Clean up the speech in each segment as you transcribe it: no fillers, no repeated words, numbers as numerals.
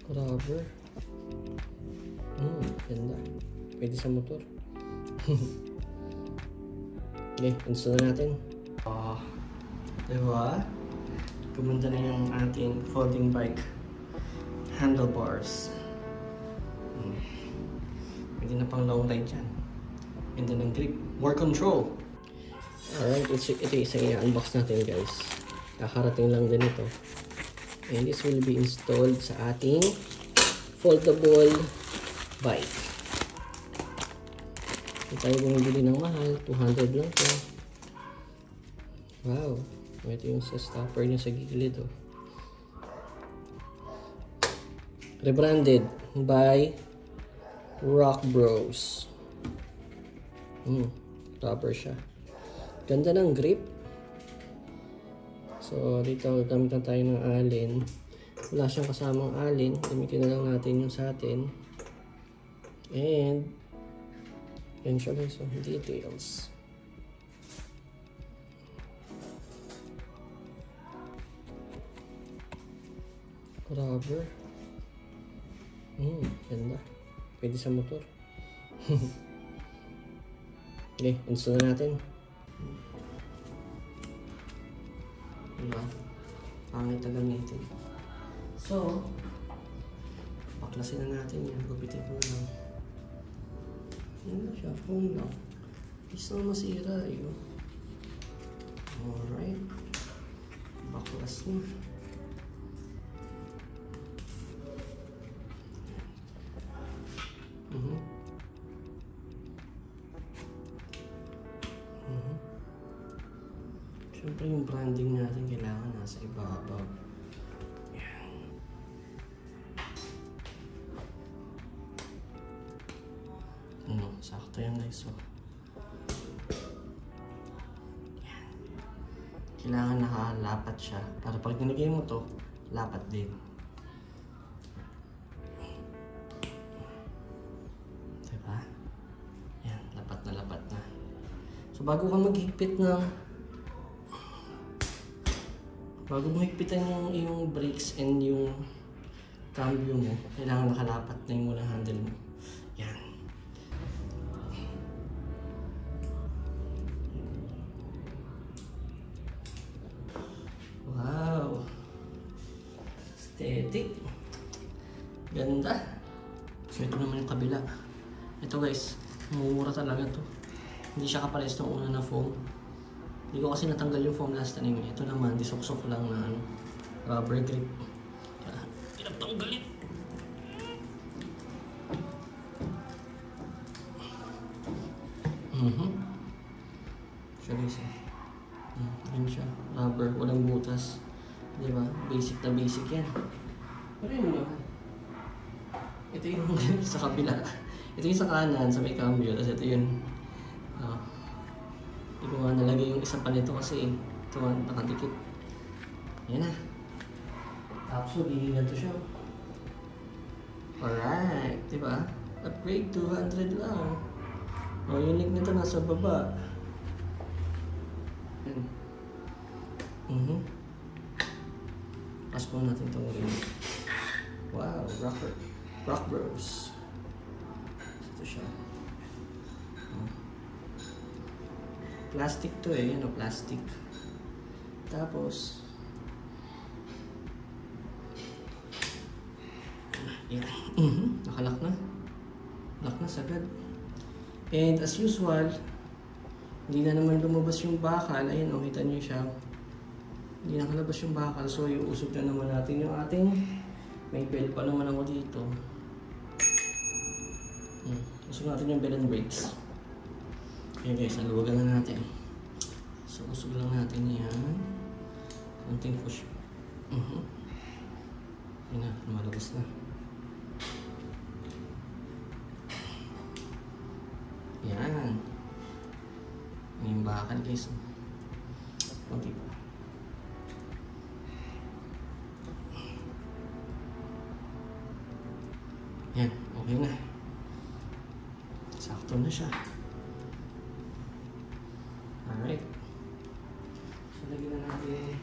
Rubber. Ganda. Pwede sa motor. Okay, install na natin. Diba? Gumanda na yung ating folding bike handlebars. Pwede na pang long ride dyan. Ganda ng grip. More control. Alright, ito isa i-unbox natin guys. Kakarating lang din ito. And this will be installed sa ating foldable bike. Hindi tayo bumibili ng mahal. 200 lang ito. Wow. Ito yung sa stopper niya sa gilid. Oh. Rebranded by Rock Bros. Rubber siya. Ganda ng grip. So, dito gamitan tayo ng allen. Wala siyang kasamang allen. Gamitin na lang natin yung sa atin. And, yan siya guys. So, details. Rubber. Ganda. Pwede sa motor. Okay, install na natin. Diba? Pangit na gamitin. So, baklasin na natin yan. Gupitin ko lang. Yan na siya. Foam lang. Is na masira yun. Alright. Baklas na. Siyempre yung branding natin kailangan nasa ibabaw. Yan. Sakto yan guys. So, yan. Kailangan nakalapat siya para pag nilagay mo to, lapat din. Diba? Yan, lapat na lapat na. So bago ka maghigpit ng bago mo higpitan yung brakes and yung cambio mo, kailangan nakalapat na yung muna handle mo. Yan. Wow! Aesthetic. Ganda. So ito naman yung kabila. Ito guys, mumura talaga to. Hindi siya kapares ng una na foam. Hindi ko kasi natanggal yung foam last time. Ito naman, disok-sok lang na rubber grip. Kaya, pinagtanggalin. Siya guys eh. Ayan siya. Rubber, walang butas. Diba? Basic na basic yan. Pero yun naman. Ito yung sa kabila. Ito yung sa kanan, sa may cambio. Tapos ito yun. Hindi ko nga nalagay yung isa pa nito kasi ito nga nakadikit. Yan na. Tapos magiging ganito siya. Alright, diba? Upgrade 200 lang. O, yung link nito nasa baba. Yan. Pass po natin itong rin. Wow, Rock Bros. Ito siya. Plastic to eh, plastic. Tapos, yan. Nakalak na. Lock na sagad. And as usual, hindi na naman lumabas yung bakal. Ayun, kita nyo siya. Hindi nakalabas yung bakal. So, iusog na naman natin yung ating, may bell pa naman ako dito. Usog natin yung bell and brakes. Okay guys, naluwagan na natin. So, usog lang natin yan. Konting push. Yan na, lumalabas na. Yan. Yung bakal guys. Konti pa. Yan, okay na. Sakto na siya. Alright. So, lagyan na natin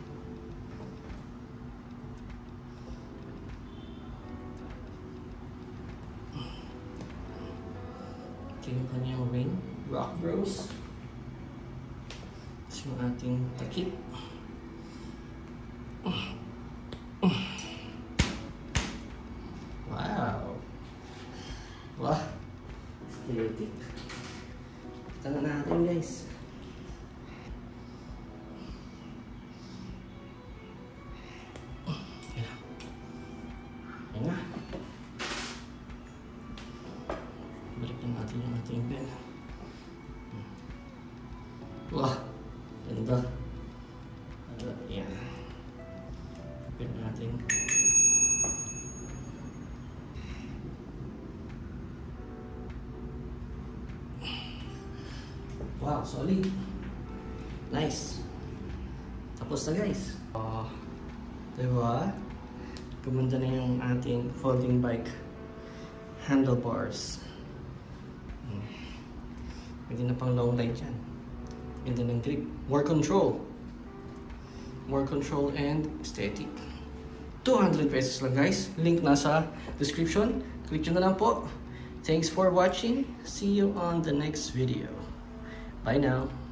yung kanyang ring. Rock Bros. Tapos yung ating takip. Wow! Wow! Aesthetic. Kita na natin guys. Ayan na. Balik na natin yung ating pen. Wow! Ganda. Ayan. Open natin. Wow, solid. Nice. Tapos na guys. Diba? Gumanda na yung ating folding bike handlebars. Pwede na pang long ride yan. Ganda ng grip. More control. More control and aesthetic. 200 pesos lang guys. Link nasa description. Click nyo na lang po. Thanks for watching. See you on the next video. Bye now.